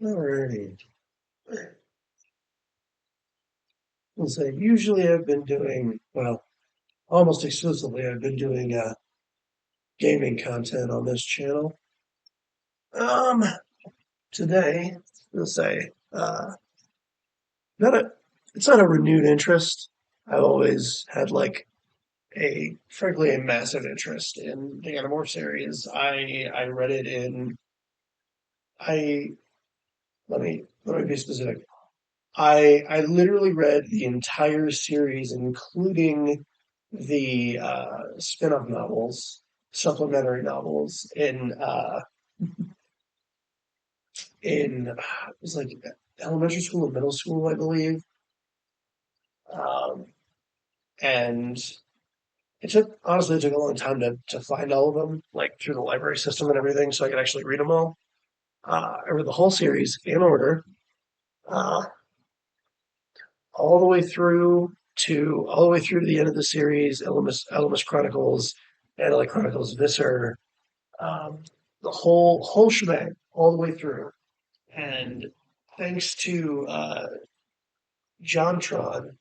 Alrighty. So usually I've been doing, well, almost exclusively I've been doing gaming content on this channel. Um, Today, let's say, not a, it's not a renewed interest. I've always had like frankly, a massive interest in the Animorph series. I read it in, I, let me be specific. I literally read the entire series, including the spin-off novels, supplementary novels in it was like elementary school and middle school, I believe. Um, and it took a long time to find all of them, like through the library system and everything, so I could actually read them all. I read the whole series in order, uh, all the way through to the end of the series, Elemis Chronicles, Analyte Chronicles, Visser, um, the whole shebang, all the way through. And thanks to JonTron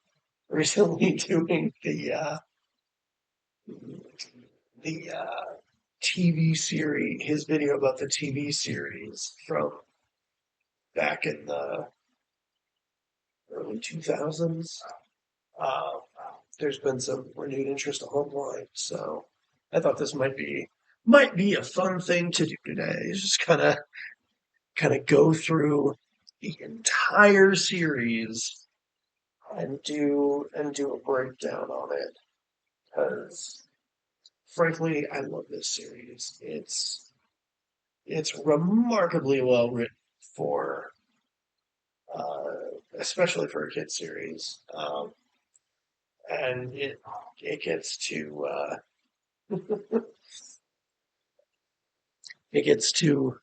recently doing the TV series, his video about the TV series from back in the early 2000s. Uh, there's been some renewed interest online, so I thought this might be a fun thing to do today. Just kind of go through the entire series and do a breakdown on it because frankly, I love this series. It's remarkably well written for uh, especially for a kid series, and it gets to it gets to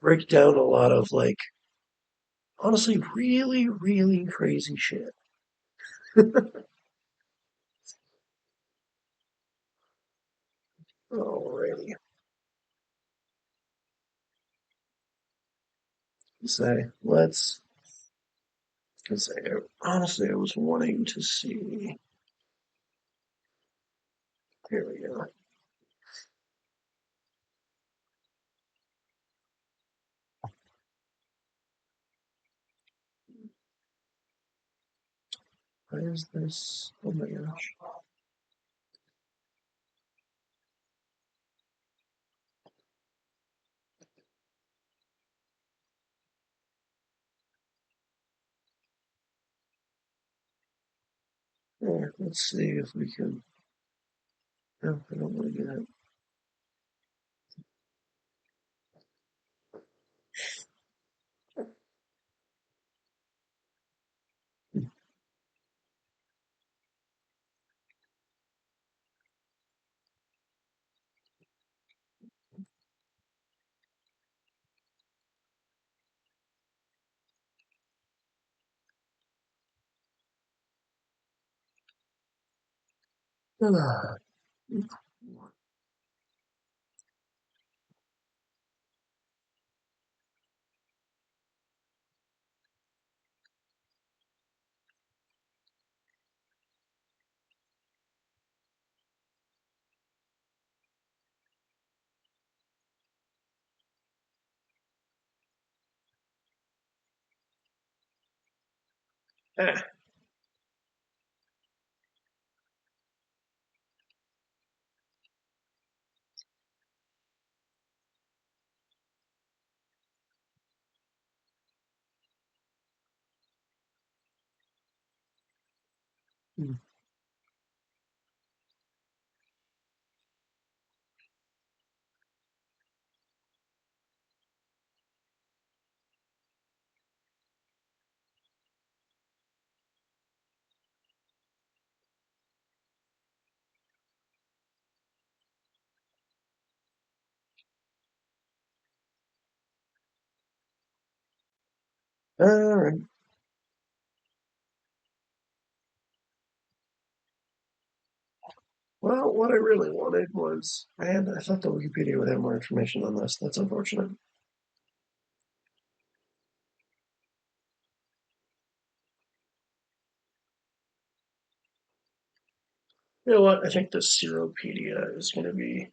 break down a lot of like honestly really really crazy shit. Alrighty, say let's say honestly I was wanting to see. Here we go. Why is this? Oh my gosh. Here, let's see if we can. No, I don't want to do that. Ah, ah. Hmm. All right. Well, what I really wanted was, I thought the Wikipedia would have more information on this. That's unfortunate. You know what? I think the Seropedia is going to be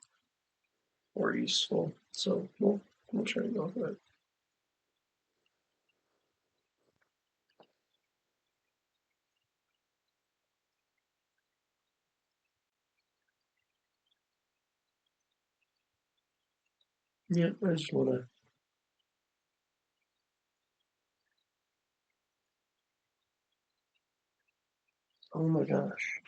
more useful. So we'll try to go for that. Yeah, I just want to. Oh my gosh.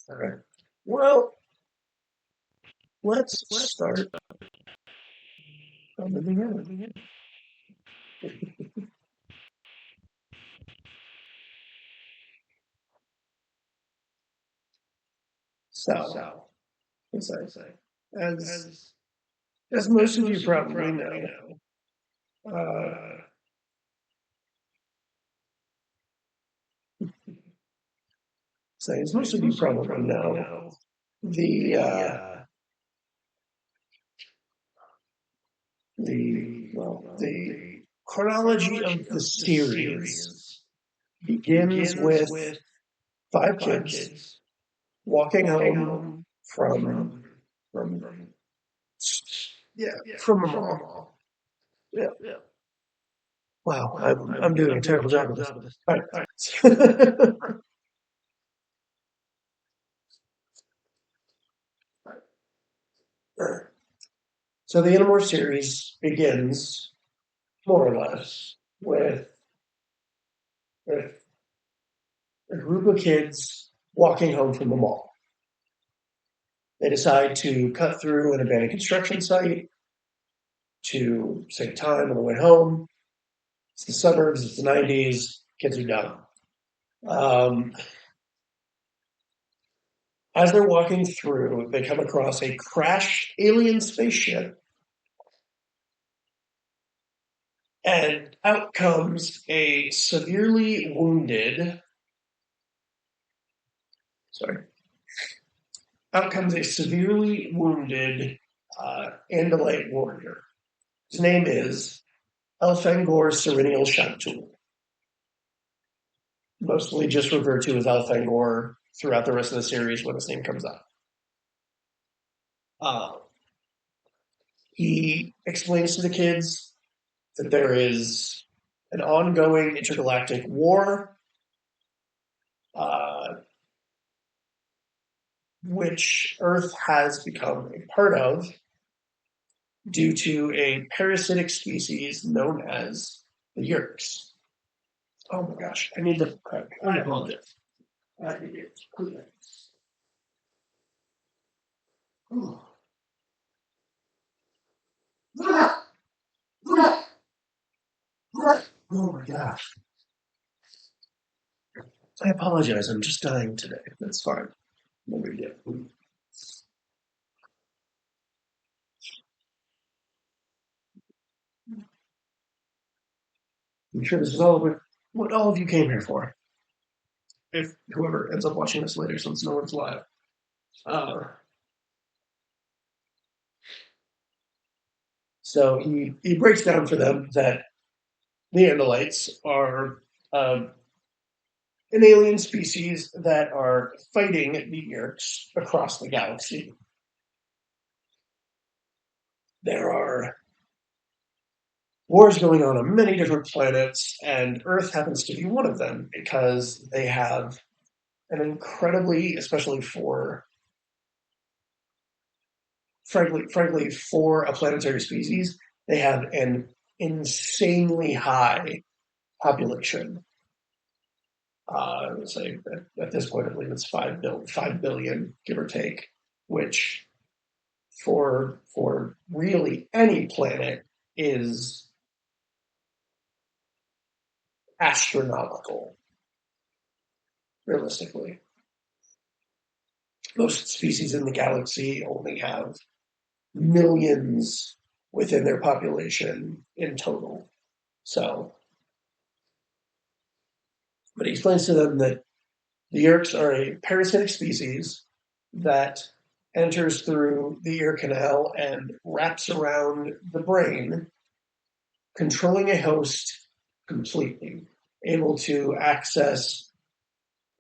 All right. Well, let's start from the beginning. So, as I say, as as most of you probably know, uh, as most of you probably know, the the chronology of the series begins with five kids walking home from from from a mall. Yeah. Wow, I'm doing a terrible job of this. All right. So the Animorphs series begins more or less with a group of kids walking home from the mall. They decide to cut through an abandoned construction site to save time on the way home. It's the suburbs, it's the 90s, kids are dumb. As they're walking through, they come across a crashed alien spaceship, and out comes a severely wounded. Sorry. Out comes a severely wounded Andalite warrior. His name is Elfangor Serenial Shantul, mostly just referred to as Elfangor throughout the rest of the series when his name comes up. Uh, he explains to the kids that there is an ongoing intergalactic war, uh, which Earth has become a part of due to a parasitic species known as the Yerks. Oh my gosh, I need to. I apologize. I need to. Oh my gosh. I apologize. I'm just dying today. That's fine. No big deal. I'm sure this is all what all of you came here for. If whoever ends up watching this later, since no one's live. Uh, so he breaks down for them that the Andalites are an alien species that are fighting the Yerks across the galaxy. There are wars going on many different planets, and Earth happens to be one of them because they have an incredibly, especially for frankly, for a planetary species, they have an insanely high population. Say at this point, I believe it's 5 billion, give or take, which for really any planet is astronomical. realistically. Most species in the galaxy only have millions within their population in total. So, but he explains to them that the Yerks are a parasitic species that enters through the ear canal and wraps around the brain, controlling a host completely, able to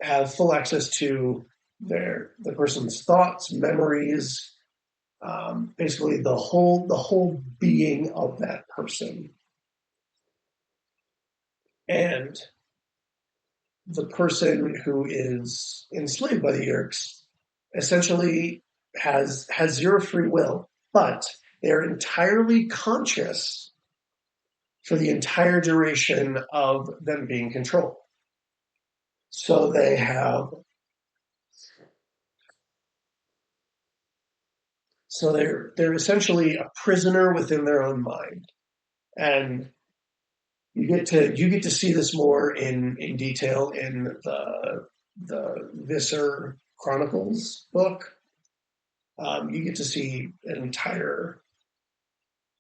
have full access to the person's thoughts, memories, basically the whole being of that person. And the person who is enslaved by the Yerks essentially has zero free will, but they're entirely conscious for the entire duration of them being controlled. So they're essentially a prisoner within their own mind. And you get to see this more in detail in the Visser Chronicles book. You get to see an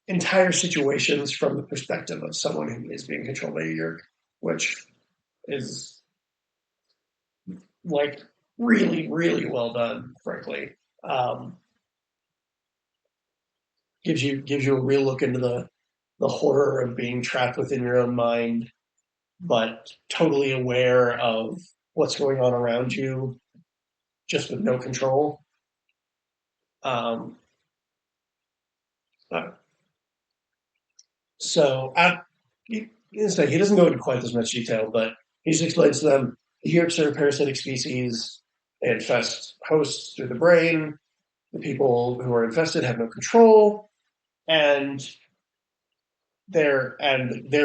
entire situations from the perspective of someone who is being controlled by a Yerk, which is like really, really well done, frankly. Um, gives you a real look into the horror of being trapped within your own mind, but totally aware of what's going on around you, just with no control. Um, uh, so he doesn't go into quite as much detail, but he just explains to them the Yerks are a parasitic species. They infest hosts through the brain. The people who are infested have no control, and they're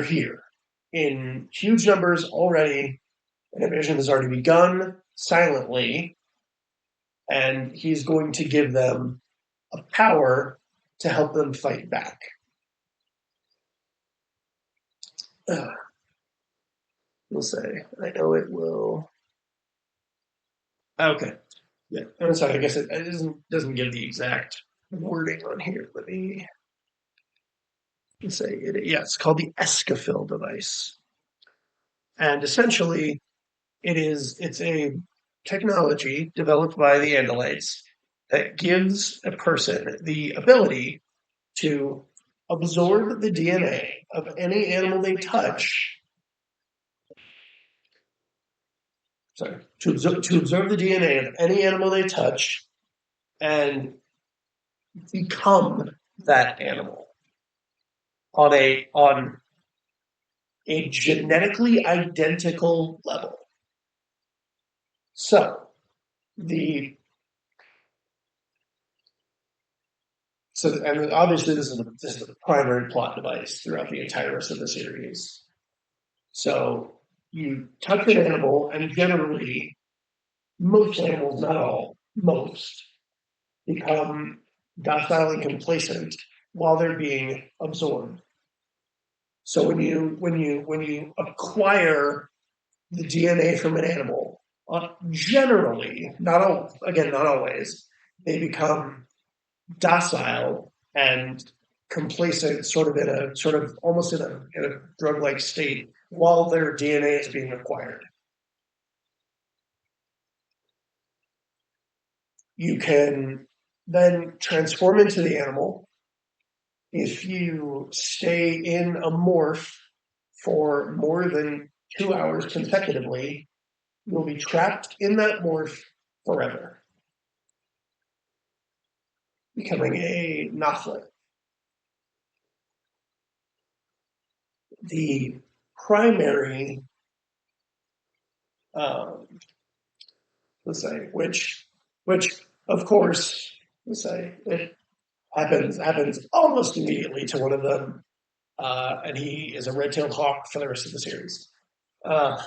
here in huge numbers already. An invasion has already begun silently, and he's going to give them a power to help them fight back. We'll say. I know it will. Okay. Yeah. I'm sorry. I guess it doesn't give the exact wording on here. Let me say it. Yeah, it's called the Escafil device, and essentially, it's a technology developed by the Andalites that gives a person the ability to absorb the DNA of any animal they touch. Sorry, to absorb the DNA of any animal they touch and become that animal on a genetically identical level. So the and obviously this is the primary plot device throughout the entire rest of the series. So you touch an animal, and generally, most animals, not all, most become docile and complacent while they're being absorbed. So when you acquire the DNA from an animal, generally, not always, they become docile and complacent, sort of almost in a drug-like state while their DNA is being acquired. You can then transform into the animal. If you stay in a morph for more than 2 hours consecutively, you'll be trapped in that morph forever, becoming a Nothlit. The primary, um, let's say, which of course, let's say, it happens almost immediately to one of them, and he is a red-tailed hawk for the rest of the series. Uh,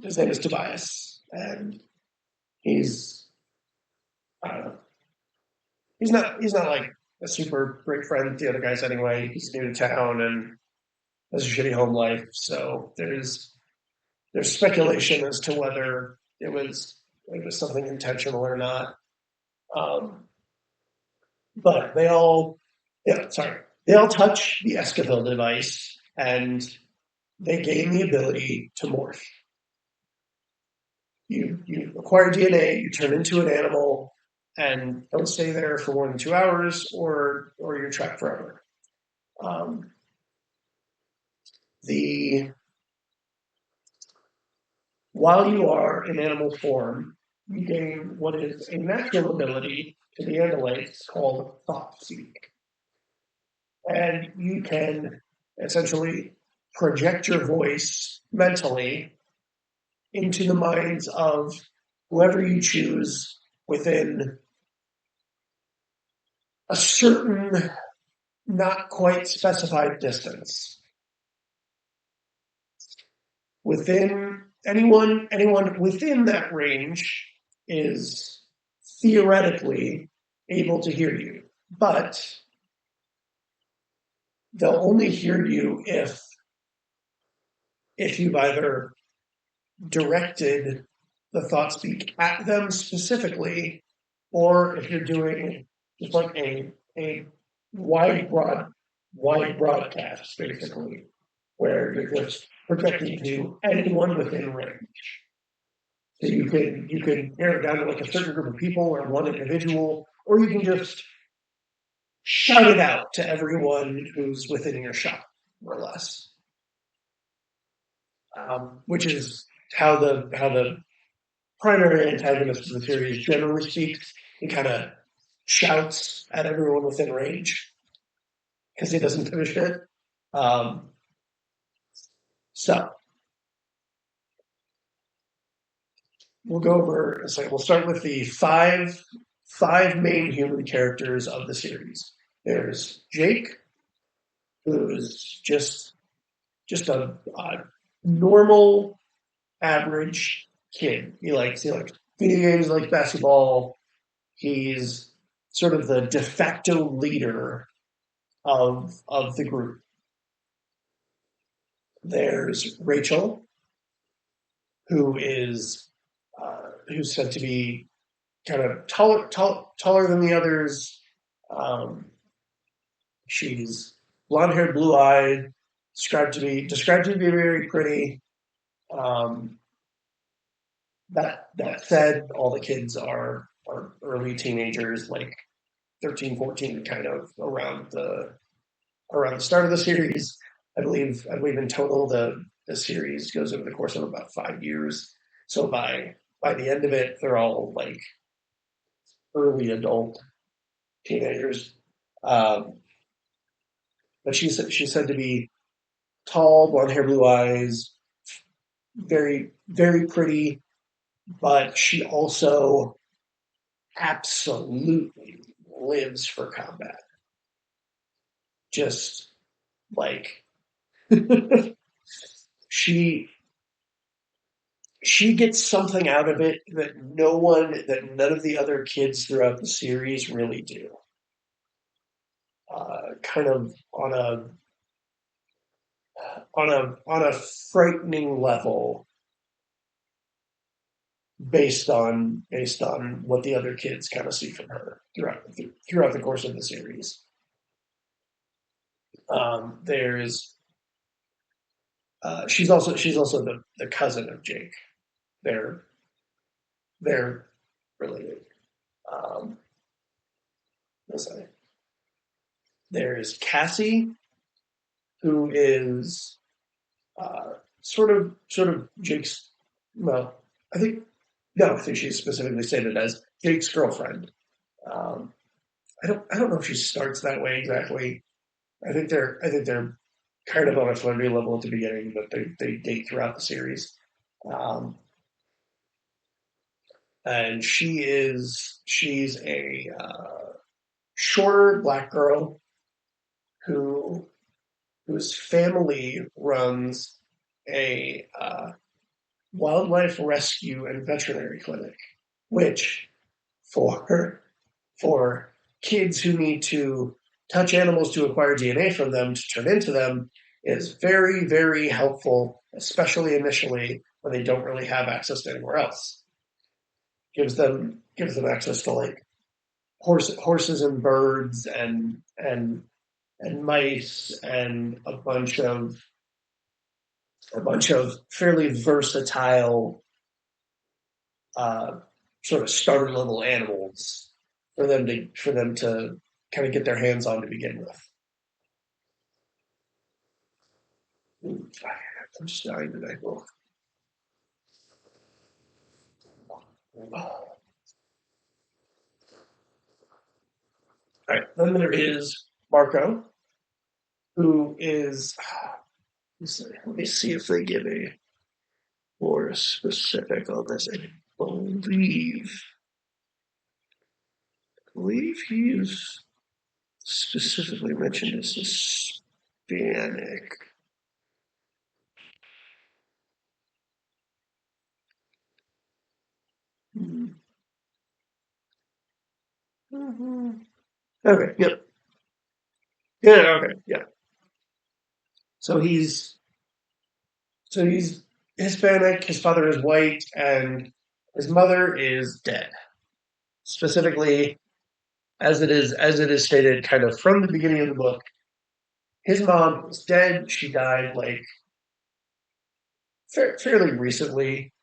his name is Tobias, and he's uh, he's not like a super great friend with the other guys anyway. He's new to town and has a shitty home life, so there's there's speculation as to whether it was something intentional or not. Um, but they all, yeah, sorry, they all touch the Esquivel device and they gain the ability to morph. You acquire DNA, you turn into an animal, and don't stay there for more than 2 hours, or you're trapped forever. Um, the While you are in animal form, you gain what is a natural ability to the Andalites called thought speak. And you can essentially project your voice mentally into the minds of whoever you choose within a certain, not quite specified distance. Within anyone within that range is theoretically able to hear you, but they'll only hear you if you've either directed the thought speak at them specifically, or if you're doing just like a wide broad wide broadcast, basically, where you're just projecting to anyone within range. So you can narrow it down to like a certain group of people or one individual, or you can just shout it out to everyone who's within your shot, more or less. Which is how the primary antagonist of the series generally speaks. He kind of shouts at everyone within range because he doesn't give a shit. Um, so we'll go over. So we'll start with the five main human characters of the series. There's Jake, who's just a normal, average kid. He likes video games, he likes basketball. He's sort of the de facto leader of the group. There's Rachel, who's said to be kind of taller than the others. Um, she's blonde haired, blue eyed, described to be very pretty. Um, that said, all the kids are early teenagers, like 13, 14, kind of around the start of the series. I believe in total the series goes over the course of about 5 years. So by the end of it, they're all like early adult teenagers. Um, but she's said to be tall, blonde hair, blue eyes, very very pretty. But she also absolutely lives for combat. Just like she she gets something out of it that none of the other kids throughout the series really do. Kind of on a frightening level, based on what the other kids kind of see from her throughout the course of the series. There's she's also the cousin of Jake. They're they're related. Um, let's say there's Cassie, who is sort of Jake's. Well, I think no, I think she's specifically stated as Jake's girlfriend. Um, I don't know if she starts that way exactly. I think they're kind of on a flirty level at the beginning, but they date throughout the series. Um, and she's a shorter black girl who whose family runs a wildlife rescue and veterinary clinic, which for for kids who need to touch animals to acquire DNA from them to turn into them is very, very helpful, especially initially, when they don't really have access to anywhere else. Gives them access to like horses and birds and mice and a bunch of fairly versatile uh, sort of starter level animals for them to kind of get their hands on to begin with. Ooh, I'm just dying today. Oh. All right, then there is Marco, who is. Let me see if they give a more specific on this. Believe, believe he is specifically mentioned as Hispanic. Mhm. Okay, yep. Yeah, okay, yeah. So he's Hispanic, his father is white, and his mother is dead. Specifically, as it is stated kind of from the beginning of the book, his mom is dead. She died like fairly recently,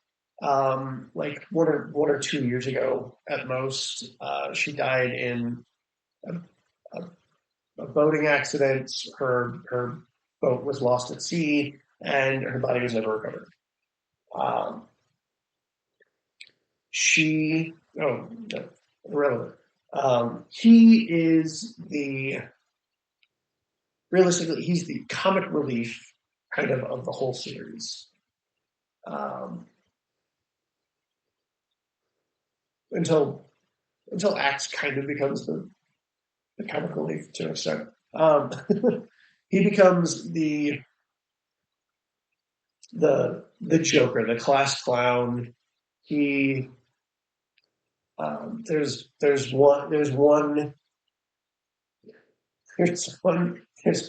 like 1 or 2 years ago at most. She died in a, a, a boating accident. Her boat was lost at sea, and her body was never recovered. Um, she oh no, irrelevant. He is the realistically he's the comic relief kind of the whole series. Um, until Axe kind of becomes the comic relief to an extent. He becomes the Joker, the class clown. He there's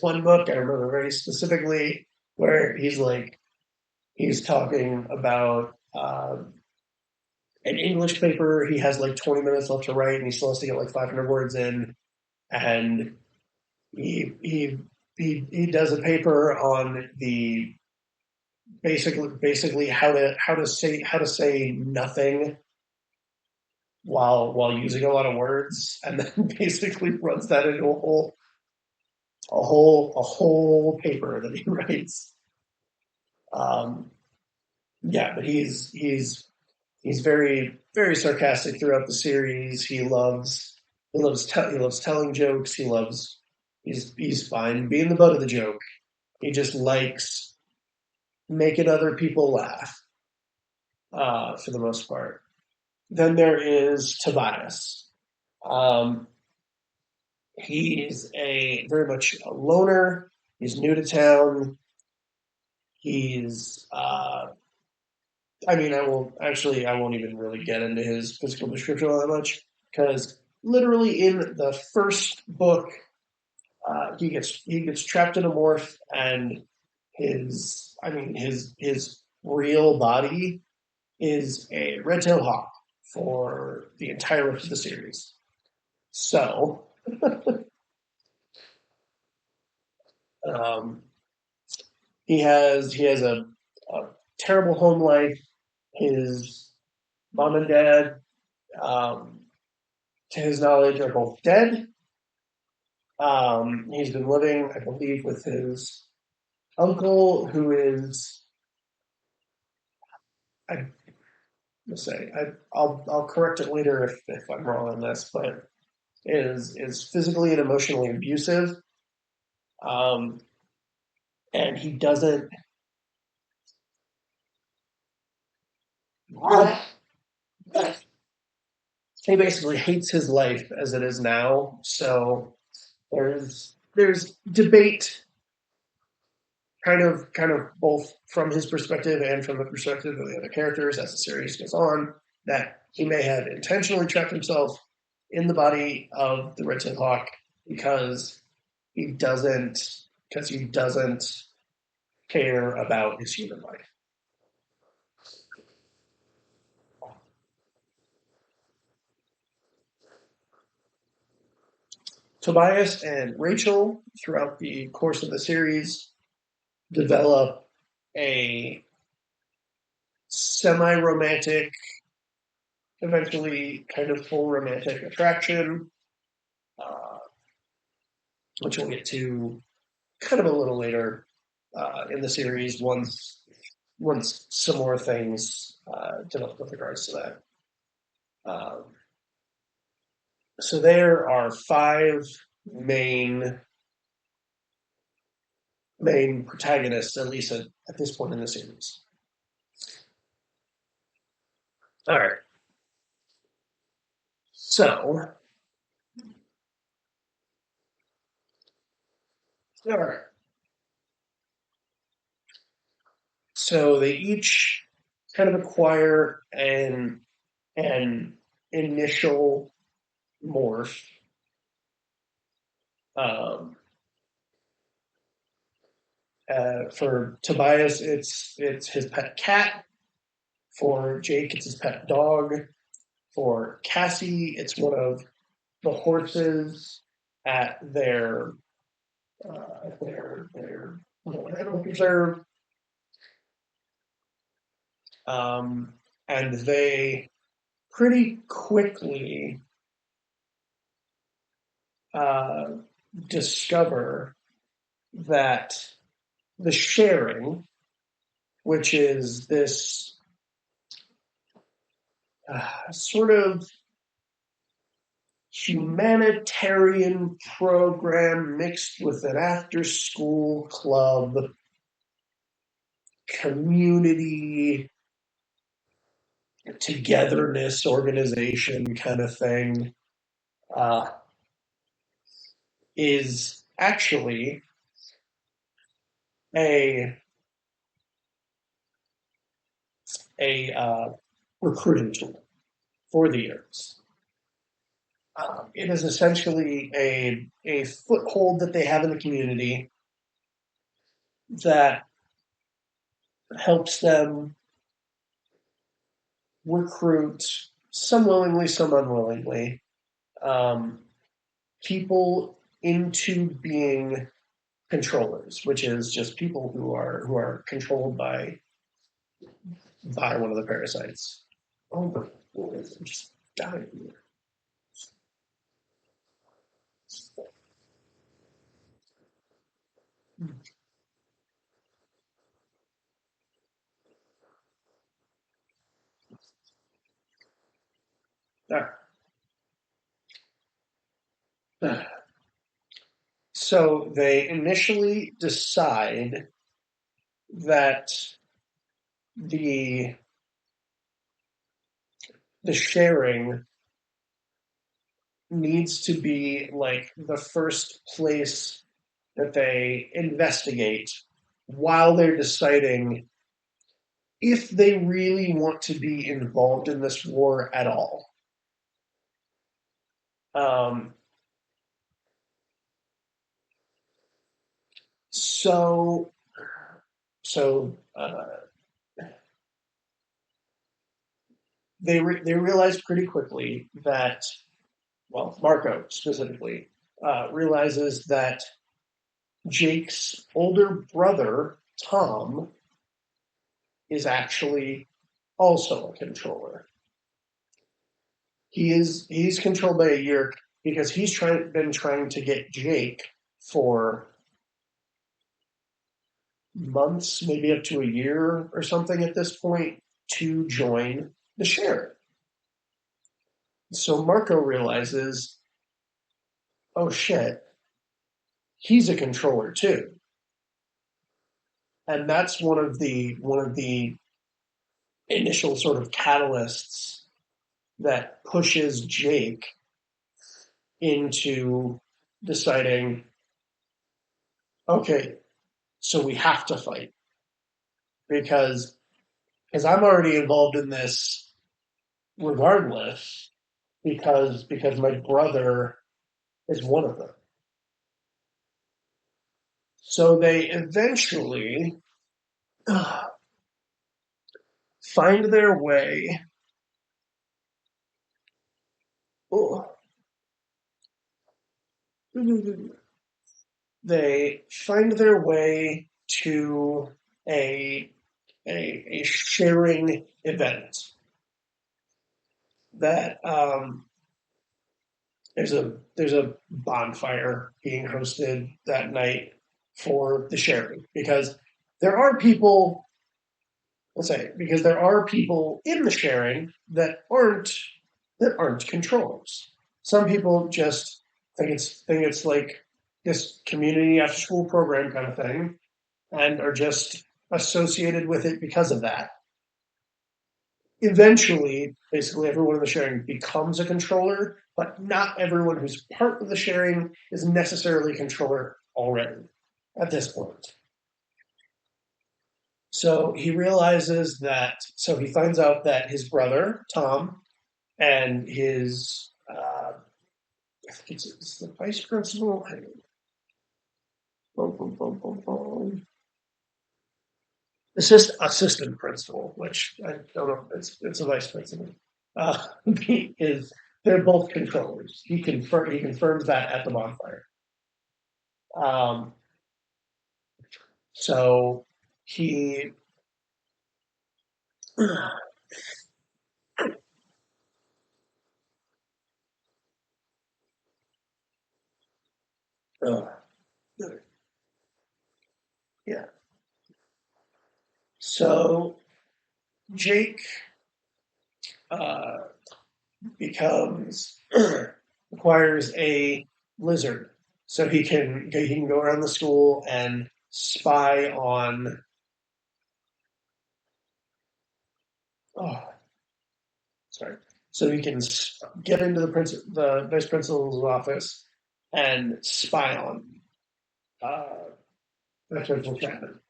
one book I remember very specifically where he's talking about an English paper. He has like 20 minutes left to write, and he still has to get like 500 words in. And he he he does a paper on the basically how to say nothing while using a lot of words, and then basically runs that into a whole paper that he writes. Um, yeah, but he's very sarcastic throughout the series. He loves telling jokes. He's fine being the butt of the joke. He just likes making other people laugh for the most part. Then there is Tobias. Um, he's a very much a loner. He's new to town. He's I mean, I won't even really get into his physical description all that much because literally in the first book, he gets trapped in a morph, and his real body is a red-tailed hawk for the entire rest of the series. So um, he has a terrible home life. His mom and dad, um, to his knowledge, are both dead. He's been living, I believe, with his uncle, who is I let's say I'll correct it later if I'm wrong on this, but is physically and emotionally abusive, um, and he doesn't. He basically hates his life as it is now. So there's debate kind of both from his perspective and from the perspective of the other characters as the series goes on, that he may have intentionally trapped himself in the body of the Red-tailed hawk because he doesn't care about his human life. Tobias and Rachel, throughout the course of the series, develop a semi romantic, eventually kind of full romantic attraction, uh, which we'll get to kind of a little later in the series once some more things develop with regards to that. Um, so there are five main main protagonists, at least at this point in the series. All right. So, all right. So they each kind of acquire an initial morph. Um, for Tobias, it's his pet cat. For Jake, it's his pet dog. For Cassie, it's one of the horses at their little animal preserve. And they pretty quickly uh, discover that the sharing, which is this sort of humanitarian program mixed with an after school club community togetherness organization kind of thing, uh, is actually a a recruiting tool for the Years. It is essentially a foothold that they have in the community that helps them recruit, some willingly, some unwillingly, um, people into being controllers, which is just people who are controlled by one of the parasites. Oh my goodness, I'm just dying here. So they initially decide that the the sharing needs to be like the first place that they investigate while they're deciding if they really want to be involved in this war at all. Um, so, so they realize pretty quickly that, well, Marco specifically realizes that Jake's older brother Tom is actually also a controller. He's controlled by a Yeerk because been trying to get Jake for months, maybe up to a year or something at this point, to join the sheriff. So Marco realizes, oh shit, he's a controller too. And that's one of the initial sort of catalysts that pushes Jake into deciding, okay, so we have to fight because I'm already involved in this regardless because my brother is one of them. So they eventually find their way they find their way to a a sharing event that there's a bonfire being hosted that night for the sharing because there are people let's say because there are people in the sharing that aren't controllers. Some people just think it's like this community after school program kind of thing and are just associated with it because of that. Eventually, basically everyone in the sharing becomes a controller, but not everyone who's part of the sharing is necessarily a controller already at this point. So he finds out that his brother, Tom, and his, I think it's the vice principal, boom, boom, boom, boom, boom. Assistant principal, which I don't know, it's a vice principal. He is they're both controllers. He confirms that at the bonfire. Um, so he uh, yeah. So Jake uh, becomes acquires a lizard, so he can go around the school and spy on. Oh, sorry. So he can get into the vice principal's office and spy on uh, Vice Principal Chapman.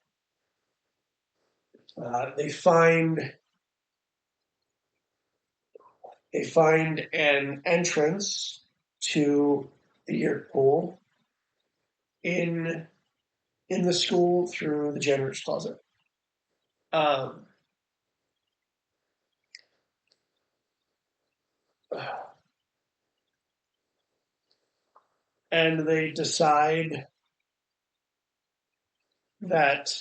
They find an entrance to the year pool in in the school through the janitor's closet. Um, and they decide that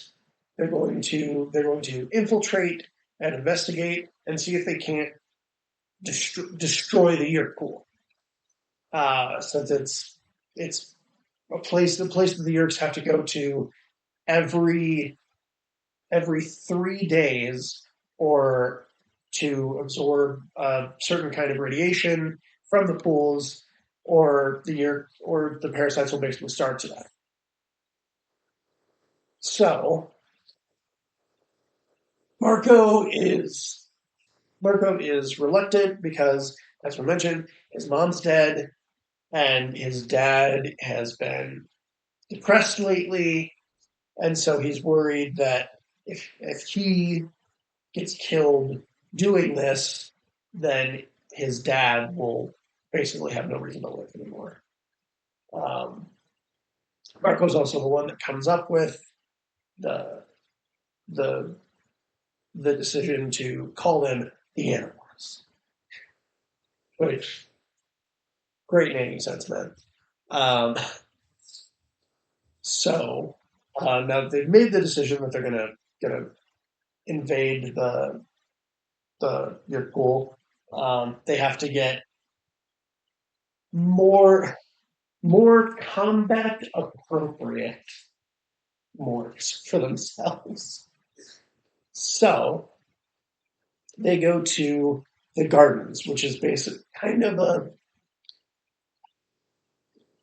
they're going to infiltrate and investigate and see if they can't destroy the year pool. Since it's the place that the Yerks have to go to every every 3 days or to absorb a certain kind of radiation from the pools, or the parasites will basically starve to death. So Marco is Marco is reluctant because, as we mentioned, his mom's dead and his dad has been depressed lately, and so he's worried that if he gets killed doing this, then his dad will basically have no reason to live anymore. Um, Marco's also the one that comes up with the the the decision to call them the Animorphs, which great naming sense, man. Um, so now that they've made the decision that they're gonna invade the your pool, they have to get more more combat appropriate morphs for themselves. So they go to the gardens, which is basically kind of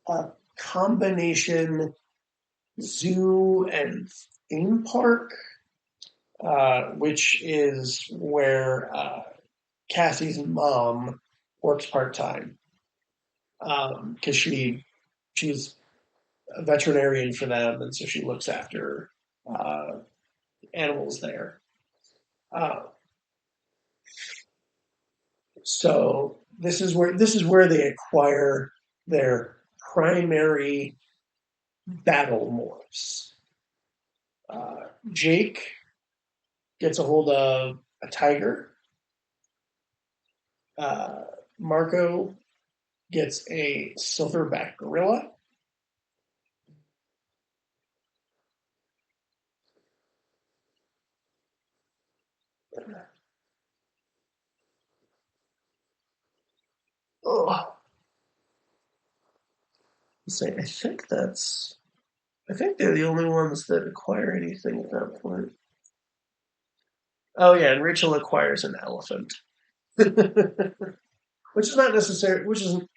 a combination zoo and theme park, which is where Cassie's mom works part time because she's a veterinarian for them, and so she looks after uh, animals there. Uh, so this is where they acquire their primary battle morphs. Jake gets a hold of a tiger. Uh, Marco gets a silverback gorilla, Oh, say, I think they're the only ones that acquire anything at that point. Oh yeah, and Rachel acquires an elephant, which is not necessary. Which isn't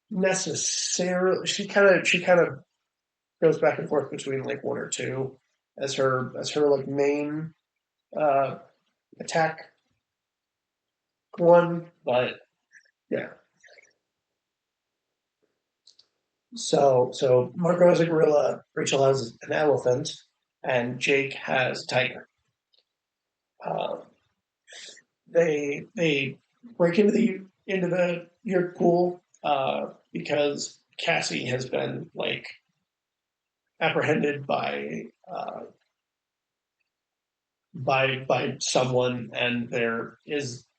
necessarily. She kind of goes back and forth between like one or two as her like main uh, attack one, but yeah. So Marco has a gorilla, Rachel has an elephant, and Jake has a tiger. Uh, they break into the yurt pool because Cassie has been like apprehended by someone, and they're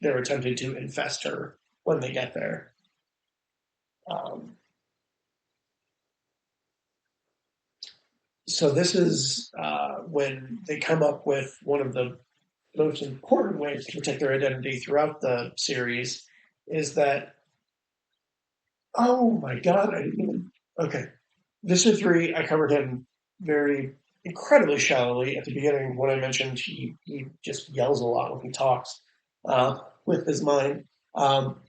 attempting to infest her when they get there. Um, so this is when they come up with one of the most important ways to protect their identity throughout the series is that, oh my god, I didn't even, okay. Visser 3, I covered him very incredibly shallowly at the beginning when I mentioned he just yells a lot when he talks with his mind. Um,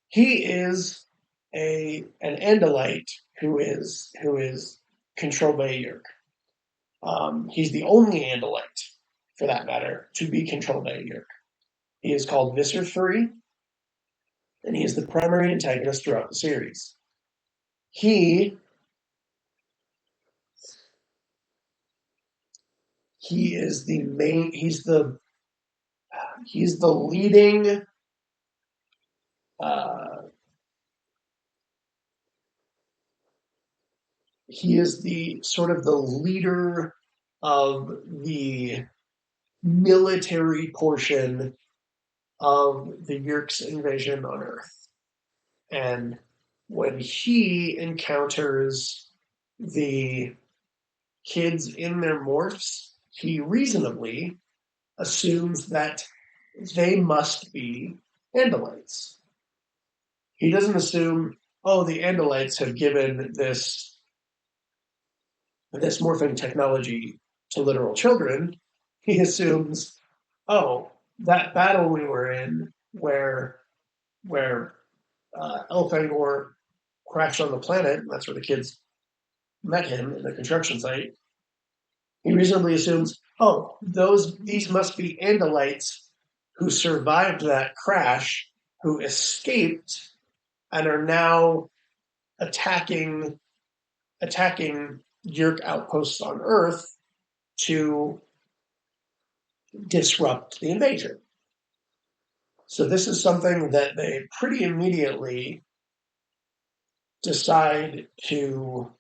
he is an Andalite who is controlled by a Yerk. He's the only Andalite, for that matter, to be controlled by a Yerk. He is called Visser 3, and he is the primary antagonist throughout the series. He he is the main. He's the leading. Uh, he is the sort of the leader of the military portion of the Yerk's invasion on Earth. And when he encounters the kids in their morphs, he reasonably assumes that they must be Andalites. He doesn't assume, oh, the Andalites have given this morphing technology to literal children. He assumes, oh, that battle we were in where Elfangor crashed on the planet, and that's where the kids met him in the construction site. He reasonably assumes, oh, these must be Andalites who survived that crash, who escaped and are now attacking Yerk outposts on Earth to disrupt the invasion. So this is something that they pretty immediately decide to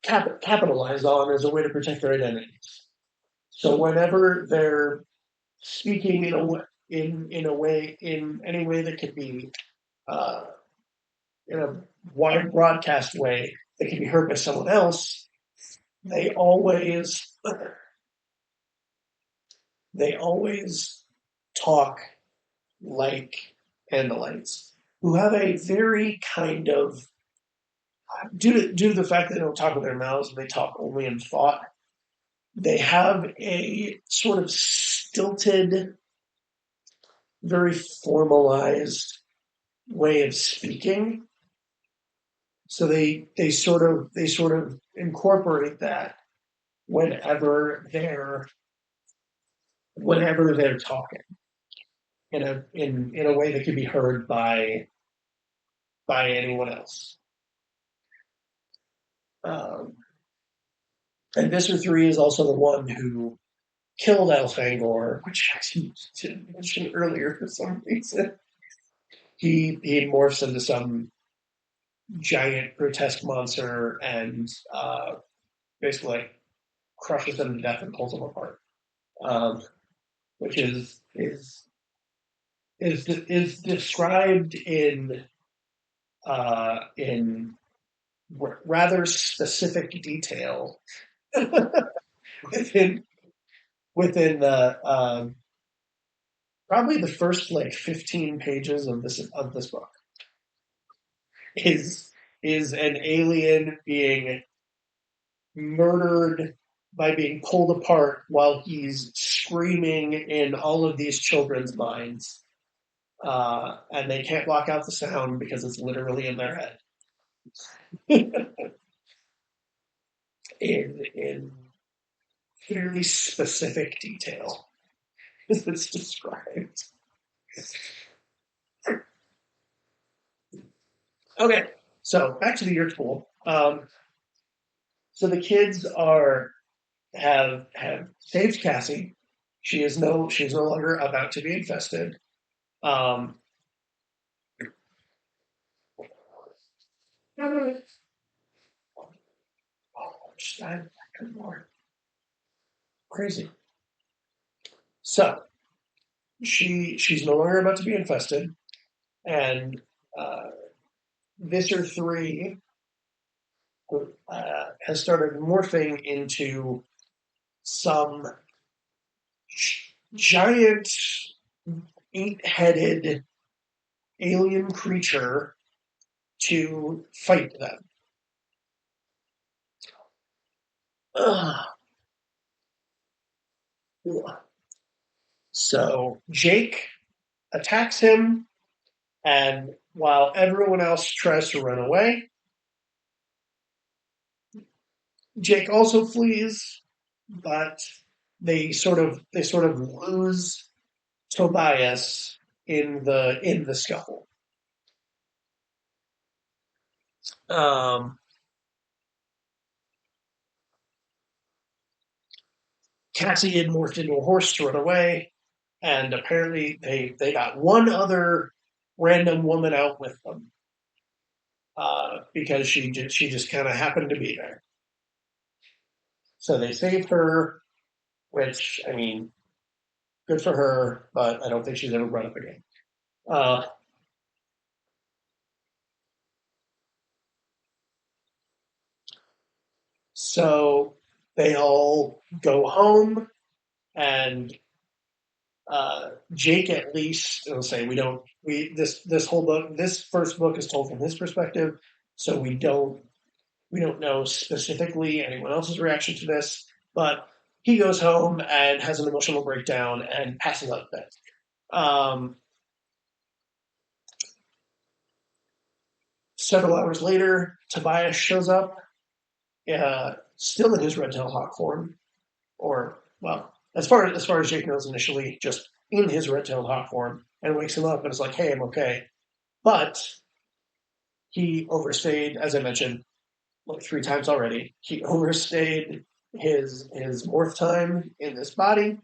capitalize on as a way to protect their identities. So whenever they're speaking in any way that could be uh, in a wide broadcast way that can be heard by someone else, they always they always talk like Andalites, who have a very kind of due to the fact that they don't talk with their mouths and they talk only in thought. They have a sort of stilted, very formalized way of speaking. So they sort of incorporate that whenever they're whenever they're talking in a way that can be heard by anyone else. Um, and Visser 3 is also the one who killed Elfangor, which I didn't mention earlier for some reason. He morphs into some giant grotesque monster and basically like crushes them to death and pulls them apart. Um, which is described in rather specific detail within within the probably the first like 15 pages of this book. is is an alien being murdered by being pulled apart while he's screaming in all of these children's minds. And they can't block out the sound because it's literally in their head in fairly specific detail as it's described. Okay, so back to the year school. So the kids are have saved Cassie. She's no longer about to be infested. Um, oh, good lord, crazy. So she's no longer about to be infested, and uh, Visser 3 has started morphing into some giant 8-headed alien creature to fight them. Ugh. So Jake attacks him, and while everyone else tries to run away, Jake also flees, but they sort of lose Tobias in the scuffle. Um, Cassie had morphed into a horse to run away, and apparently they got one other random woman out with them because she just kind of happened to be there. So they saved her, which I mean, good for her, but I don't think she's ever brought up again. Uh, so they all go home, and Jake at least will say we this whole book this first book is told from his perspective, so we don't know specifically anyone else's reaction to this, but he goes home and has an emotional breakdown and passes out of bed. Um, Several hours later, Tobias shows up, still in his red-tailed hawk form, or well, as far as Jake knows, initially just in his red-tailed hawk form, and wakes him up and is like, "Hey, I'm okay." But he overstayed, as I mentioned, like 3 times already. He overstayed his morph time in this body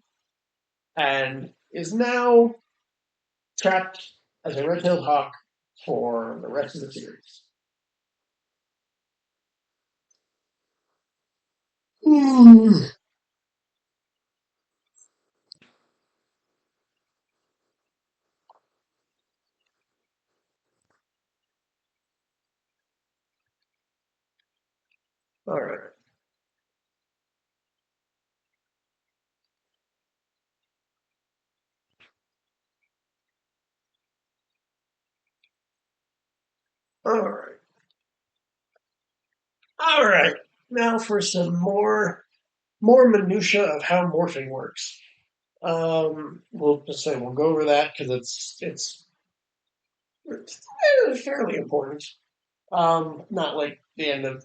and is now trapped as a red-tailed hawk for the rest of the series. Mm. All right, all right, all right. Now for some more minutia of how morphing works. We'll just say we'll go over that because it's fairly important. Not like the end of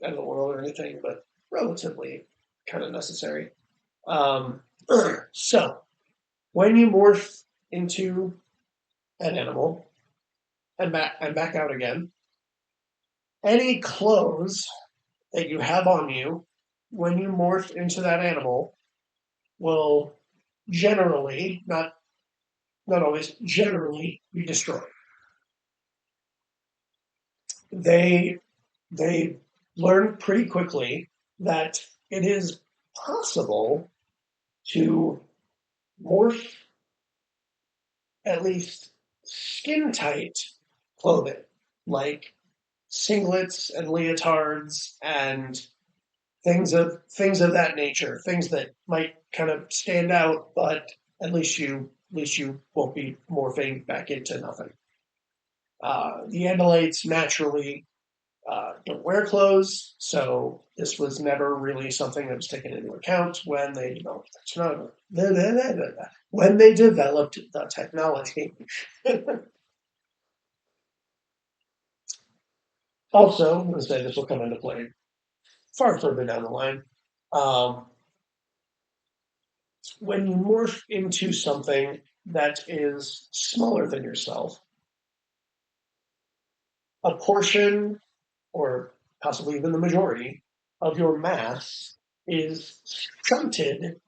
the world or anything, but relatively kind of necessary. Um, so when you morph into an animal and back out again, any clothes that you have on you when you morph into that animal will generally, not always, generally be destroyed. They they learn pretty quickly that it is possible to morph at least skin tight clothing, like singlets and leotards and things of that nature, things that might kind of stand out, but at least you won't be morphing back into nothing. The Andalites naturally don't wear clothes, so this was never really something that was taken into account when they developed when they developed the technology. Also, as I say, this will come into play far further down the line. Um, when you morph into something that is smaller than yourself, a portion, or possibly even the majority, of your mass is shunted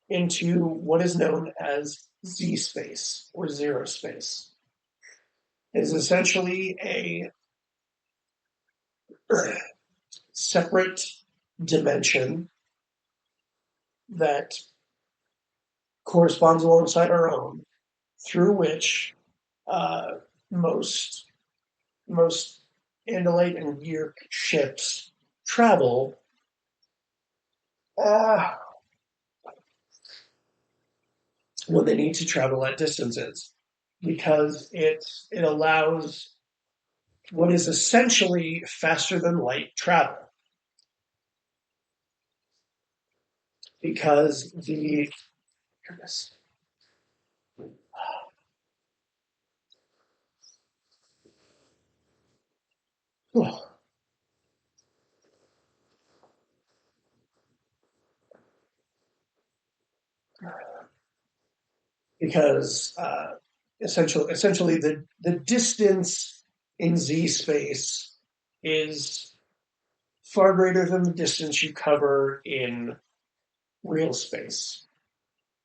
into what is known as Z space or zero space. It is essentially a separate dimension that corresponds alongside our own, through which uh, most most Andalite and Gear ships travel uh, when they need to travel at distances, because it allows what is essentially faster than light travel, because the because essentially the distance in Z space is far greater than the distance you cover in real space.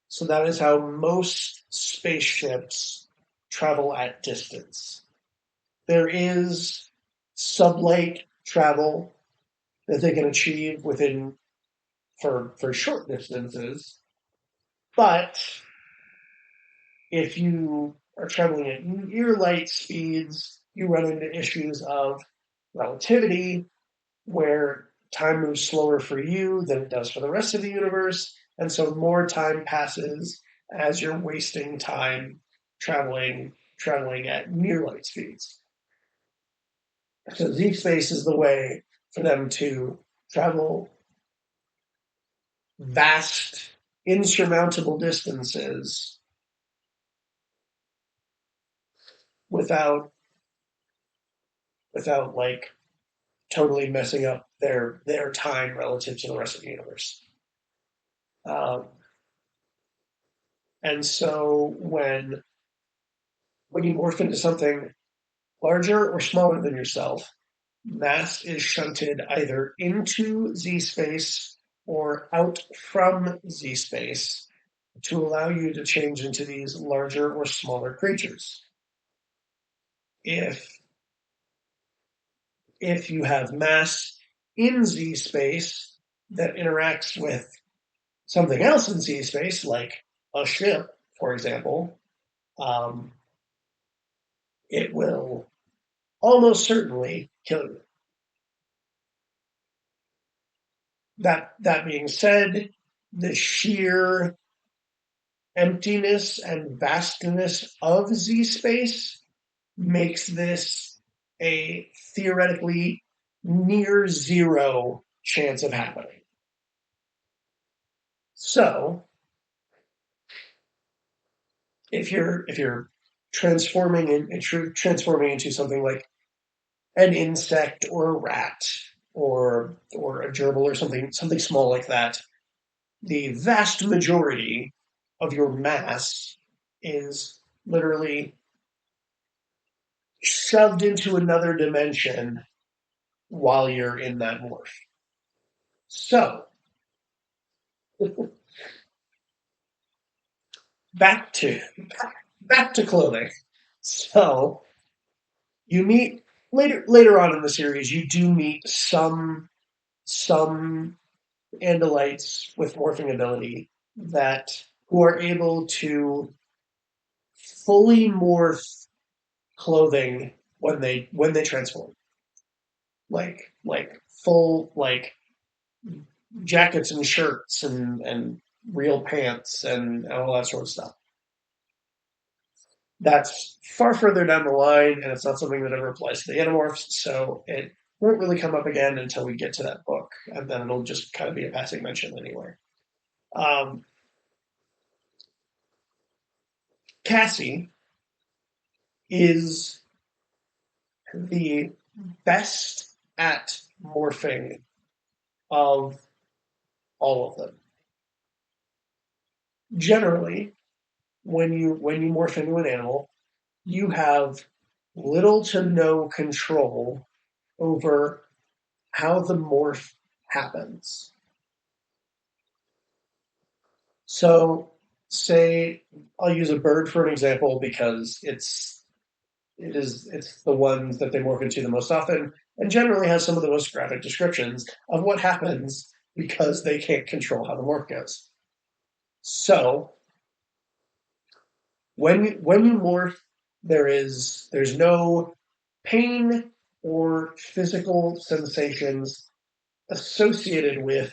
So that is how most spaceships travel at distance. There is sublight travel that they can achieve within for short distances, but if you are traveling at near light speeds, you run into issues of relativity, where time moves slower for you than it does for the rest of the universe. And so more time passes as you're wasting time traveling at near light speeds. So Z space is the way for them to travel vast, insurmountable distances without like totally messing up their time relative to the rest of the universe. Um, and so when you morph into something larger or smaller than yourself, mass is shunted either into Z space or out from Z space to allow you to change into these larger or smaller creatures. If if you have mass in Z space that interacts with something else in Z space, like a ship, for example, um, it will almost certainly kill you. That being said, the sheer emptiness and vastness of Z space makes this a theoretically near zero chance of happening. So if you're transforming into something like an insect or a rat or a gerbil or something small like that, the vast majority of your mass is literally shoved into another dimension while you're in that morph. So back to back to clothing. So you meet later on in the series, you do meet some Andalites with morphing ability that who are able to fully morph clothing when they transform, like full like jackets and shirts and real pants and all that sort of stuff. That's far further down the line, and it's not something that ever applies to the Animorphs, so it won't really come up again until we get to that book, and then it'll just kind of be a passing mention anyway. Um, Cassie is the best at morphing of all of them. Generally, when you morph into an animal, you have little to no control over how the morph happens. So, say I'll use a bird for an example because it's the ones that they morph into the most often, and generally has some of the most graphic descriptions of what happens because they can't control how the morph goes. So, when you morph, there's no pain or physical sensations associated with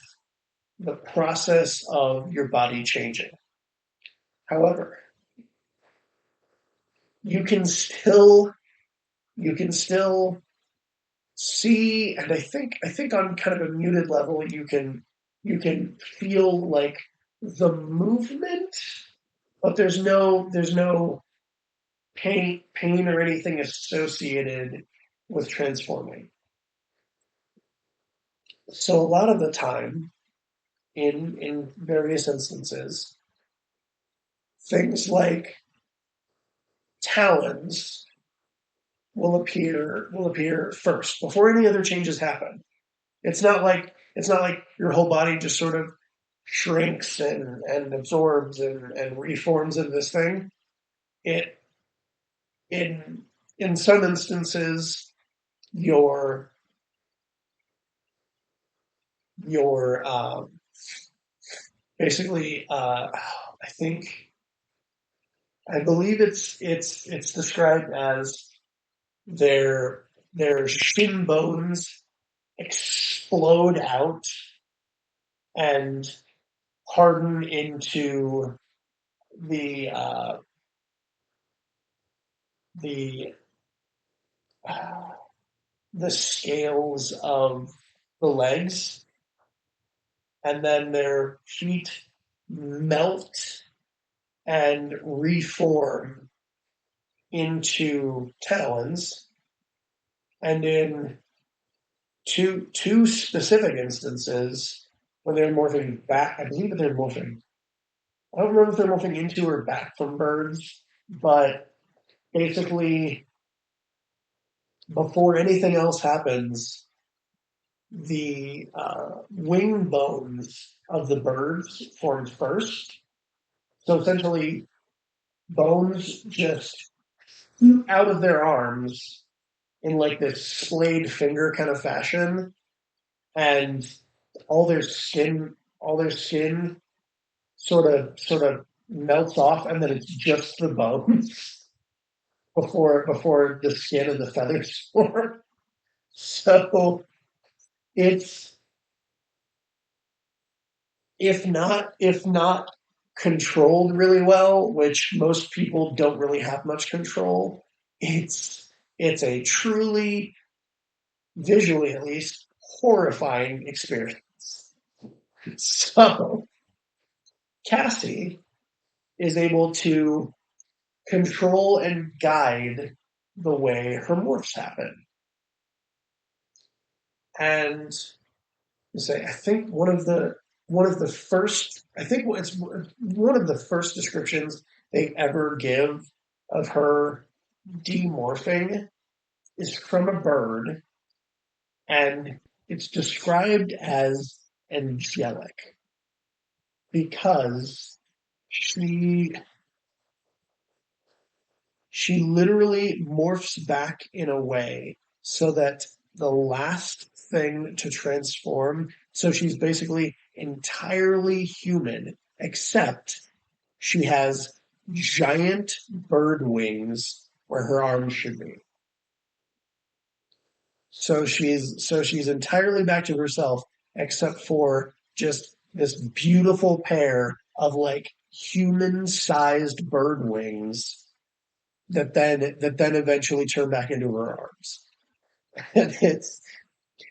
the process of your body changing. However, you can still you can still see, and I think on kind of a muted level you can feel like the movement, but there's no pain or anything associated with transforming. So a lot of the time, in various instances, things like talons will appear first before any other changes happen. It's not like your whole body just sort of shrinks and absorbs and reforms into this thing. It in in some instances your your basically I believe it's described as their their shin bones explode out and harden into the uh, the uh, the scales of the legs, and then their feet melt and reform into talons. And in two specific instances, when they're morphing back, I believe that they're morphing. I don't remember if they're morphing into or back from birds, but basically, before anything else happens, the wing bones of the birds form first. So essentially, bones just shoot out of their arms in like this splayed finger kind of fashion, and all their skin sort of melts off, and then it's just the bones before the skin and the feathers form. So it's if not controlled really well, which most people don't really have much control, it's a truly, visually at least, horrifying experience. So Cassie is able to control and guide the way her morphs happen. And say, I think one of the first, I think it's one of the first descriptions they ever give of her demorphing is from a bird, and it's described as angelic because she she literally morphs back in a way so that the last thing to transform, so she's basically entirely human, except she has giant bird wings where her arms should be. So she's entirely back to herself, except for just this beautiful pair of like human-sized bird wings that then eventually turn back into her arms. And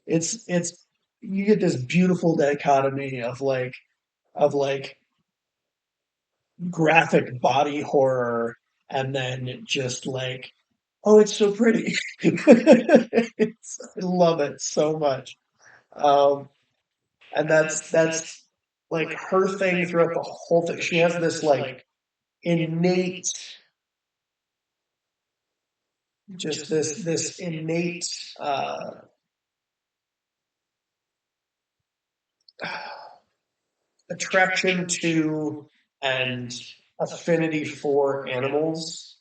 it's you get this beautiful dichotomy of like graphic body horror and then just like, oh, it's so pretty. I love it so much. Um, and that's like her thing throughout the whole thing. She has this like innate, just this innate uh, attraction to and affinity for animals.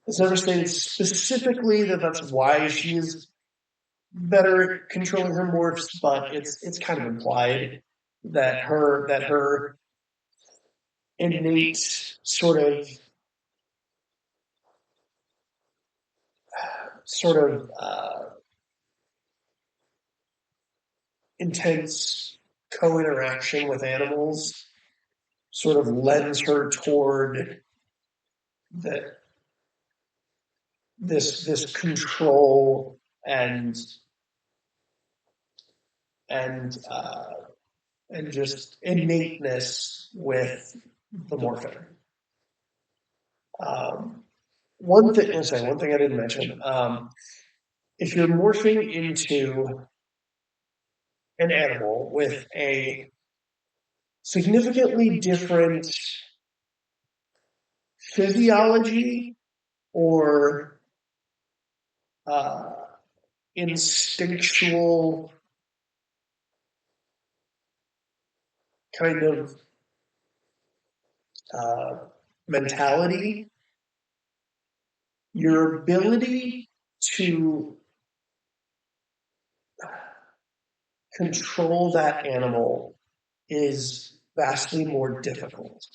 It's never stated specifically that that's why she is better at controlling her morphs, but it's kind of implied that her innate sort of intense co-interaction with animals sort of lends her toward the, this control and and uh, and just innateness with the morphing. Um, one thing I didn't mention. If you're morphing into an animal with a significantly different physiology or uh, instinctual kind of uh, mentality, your ability to control that animal is vastly more difficult.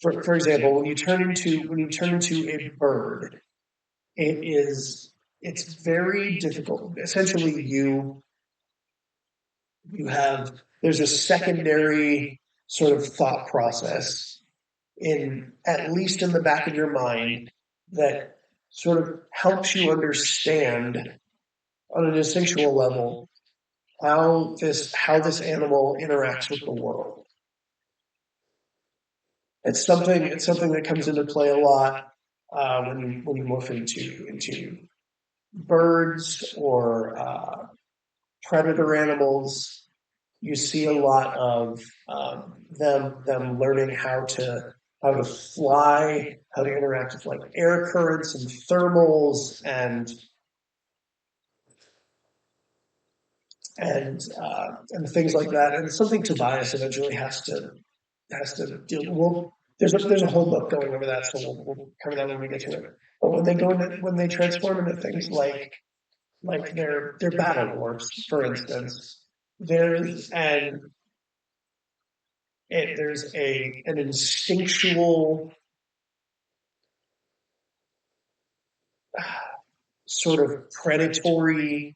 For example, when you turn into a bird, it is it's very difficult. Essentially, you have there's a secondary sort of thought process in at least in the back of your mind that sort of helps you understand on an instinctual level how this animal interacts with the world. It's something that comes into play a lot when you morph into birds or predator animals. You see a lot of them learning how to fly, how to interact with like air currents and thermals and things like that. And it's something Tobias eventually has to deal. Well, there's a whole book going over that, so we'll cover that when we get to it. But when they transform into things like their battle dwarfs, for instance, there's an there's an instinctual sort of predatory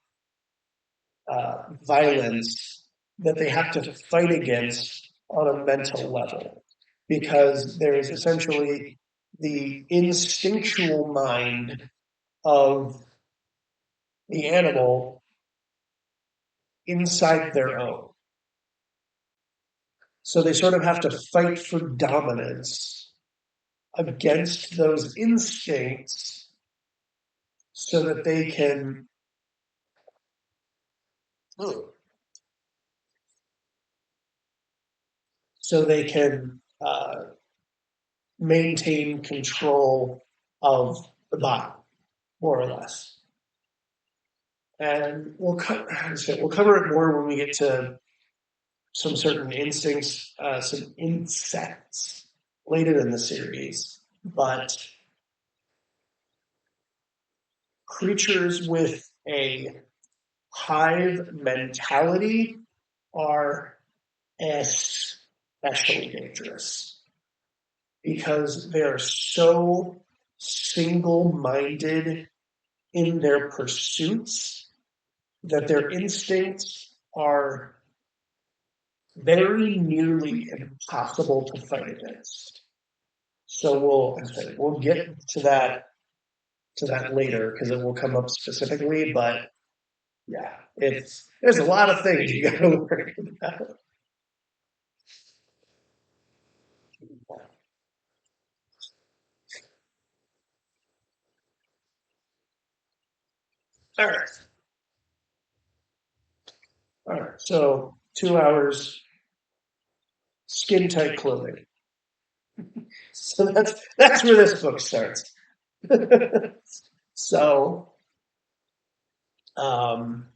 violence that they have to fight against on a mental level because there is essentially the instinctual mind of the animal inside their own. So they sort of have to fight for dominance against those instincts so that they can so they can maintain control of the body, more or less. And we'll cover it more when we get to some certain instincts, some insects later in the series. But creatures with a hive mentality are especially dangerous because they are so single-minded in their pursuits that their instincts are very nearly impossible to fight against. So we'll get to that later because it will come up specifically. But yeah, it's there's a lot of things you got to worry about. All right, all right. So 2 hours skin tight clothing. So that's where this book starts. So um,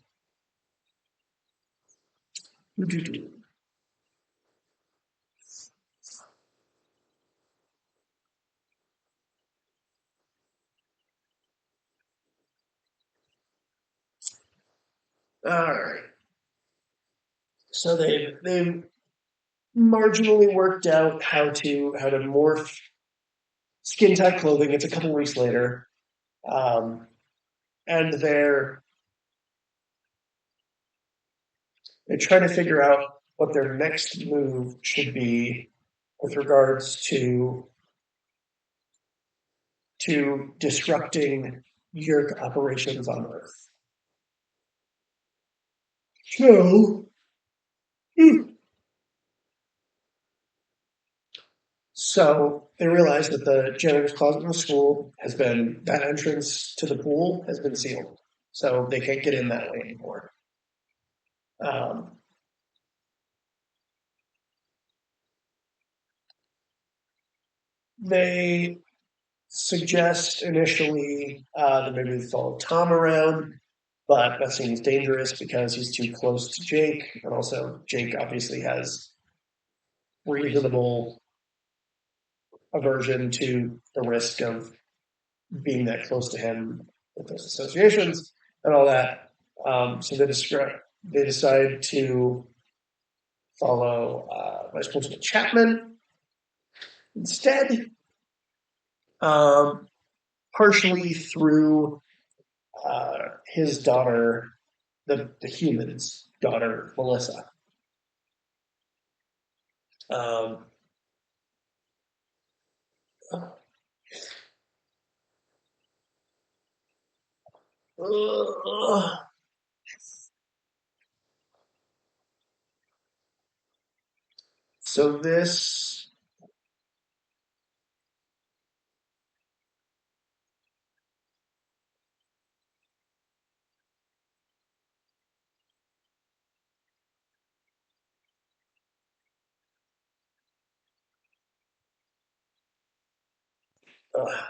all right. So they've marginally worked out how to morph skin tight clothing. It's a couple weeks later, and they're trying to figure out what their next move should be with regards to disrupting Yerk operations on Earth. So, so they realize that the janitor's closet in the school has been that entrance to the pool has been sealed, so they can't get in that way anymore. Um, they suggest initially that maybe they follow Tom around, but that seems dangerous because he's too close to Jake, and also Jake obviously has reasonable aversion to the risk of being that close to him with those associations and all that. So they decide to follow Vice Principal Chapman instead, um, partially through his daughter, the human's daughter, Melissa. Um, so this,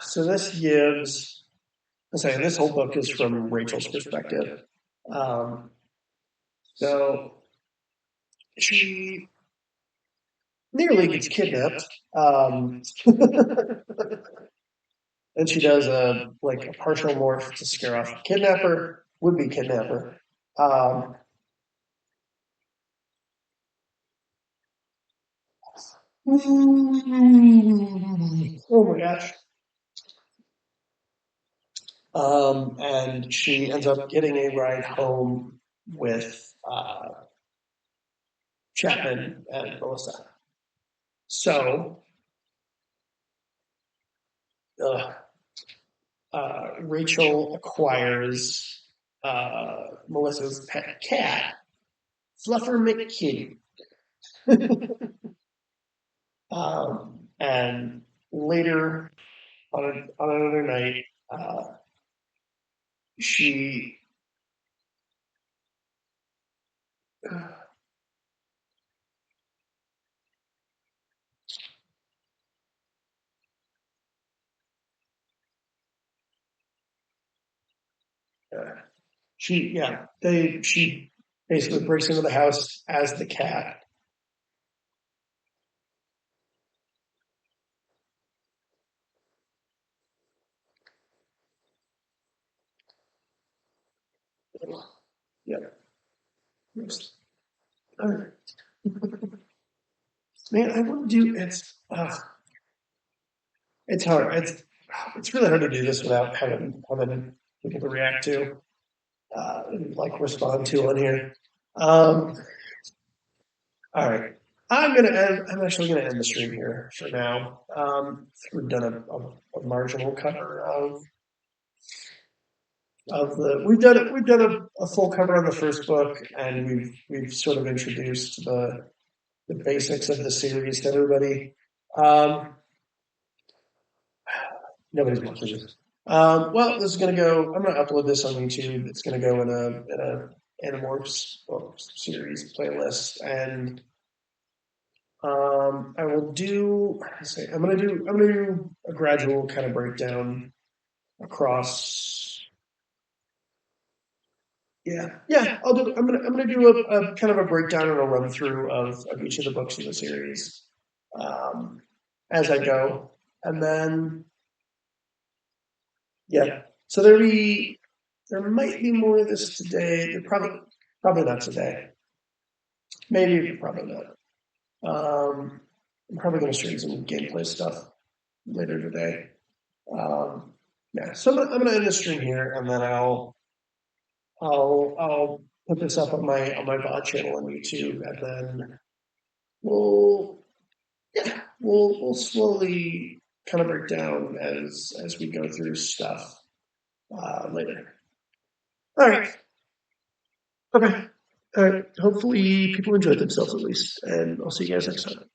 so this gives. I'm saying this whole book is from Rachel's perspective. Um, so she nearly gets kidnapped, and she does a partial morph to scare off the kidnapper, would be kidnapper. Um, oh my gosh! And she ends up getting a ride home with Chapman and Melissa. So uh, Rachel acquires Melissa's pet cat, Fluffer McKitty. And later on another night, she she basically breaks into the house as the cat. Yeah, man, I want to do it's hard. It's really hard to do this without having people to react to, and like respond to on here. Um, all right. I'm actually gonna end the stream here for now. We've done a marginal cover of the. We've done a full cover on the first book, and we've sort of introduced the basics of the series to everybody. Nobody's watching this. Well, this is gonna go. I'm gonna upload this on YouTube. It's gonna go in a Animorphs book series playlist, and I will do. I'm gonna do a gradual kind of breakdown across. Yeah. I'm gonna do a kind of a breakdown and a run through of each of the books in the series um, as I go, and then yeah. So there might be more of this today. There probably not today. Maybe probably not. I'm probably going to stream some gameplay stuff later today. Yeah, so I'm gonna end the stream here, and then I'll put this up on my VOD channel on YouTube, and then we'll we'll slowly kind of break down as we go through stuff later. All right. Okay. All right. Hopefully people enjoyed themselves at least, and I'll see you guys next time.